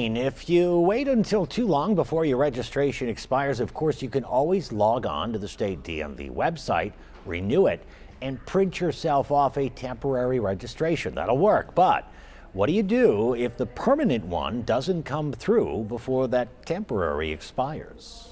If you wait until too long before your registration expires, of course, you can always log on to the state DMV website, renew it, and print yourself off a temporary registration. That'll work. But what do you do if the permanent one doesn't come through before that temporary expires?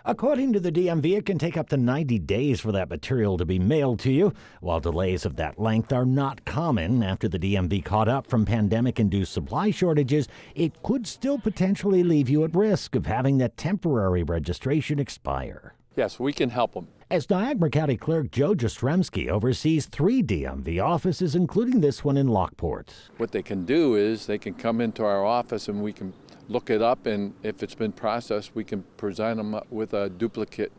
According to the DMV, it can take up to 90 days for that material to be mailed to you. While delays of that length are not common after the DMV caught up from pandemic-induced supply shortages, it could still potentially leave you at risk of having that temporary registration expire. Yes, we can help them. As Niagara County Clerk Joe Jastrzemski oversees 3 DMV offices, including this one in Lockport. What they can do is they can come into our office and we can look it up, and if it's been processed, we can present them with a duplicate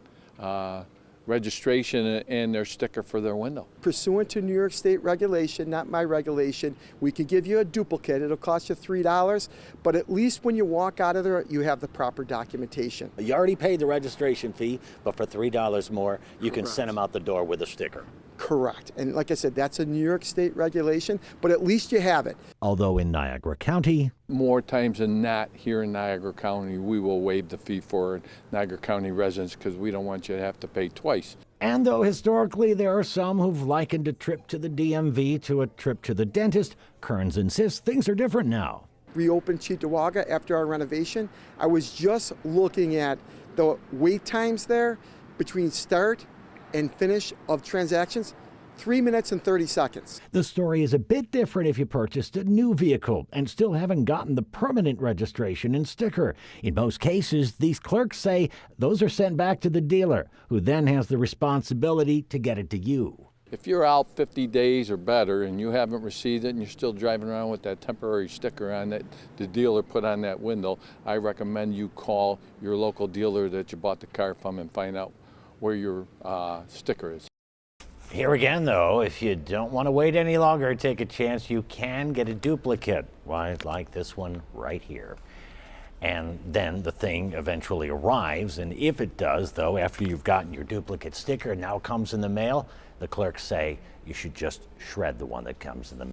registration and their sticker for their window. Pursuant to New York State regulation, not my regulation, we can give you a duplicate. It'll cost you $3, but at least when you walk out of there, you have the proper documentation. You already paid the registration fee, but for $3 more, you can Correct. send them out the door with a sticker. Correct. And like I said, that's a New York State regulation, but at least you have it. Although in Niagara County, More times than not, here in Niagara County, we will waive the fee for Niagara County residents because we don't want you to have to pay twice. and though historically there are some who've likened a trip to the DMV to a trip to the dentist, Kearns insists things are different now. Reopened Cheektowaga after our renovation. I was just looking at the wait times there between start and finish of transactions. 3 minutes and 30 seconds. The story is a bit different if you purchased a new vehicle and still haven't gotten the permanent registration and sticker. In most cases, these clerks say those are sent back to the dealer, who then has the responsibility to get it to you. If you're out 50 days or better and you haven't received it and you're still driving around with that temporary sticker on that the dealer put on that window, I recommend you call your local dealer that you bought the car from and find out where your sticker is. Here again, though, if you don't want to wait any longer, take a chance. You can get a duplicate, like this one right here. And then the thing eventually arrives, and if it does, though, after you've gotten your duplicate sticker, now comes in the mail, the clerks say you should just shred the one that comes in the mail.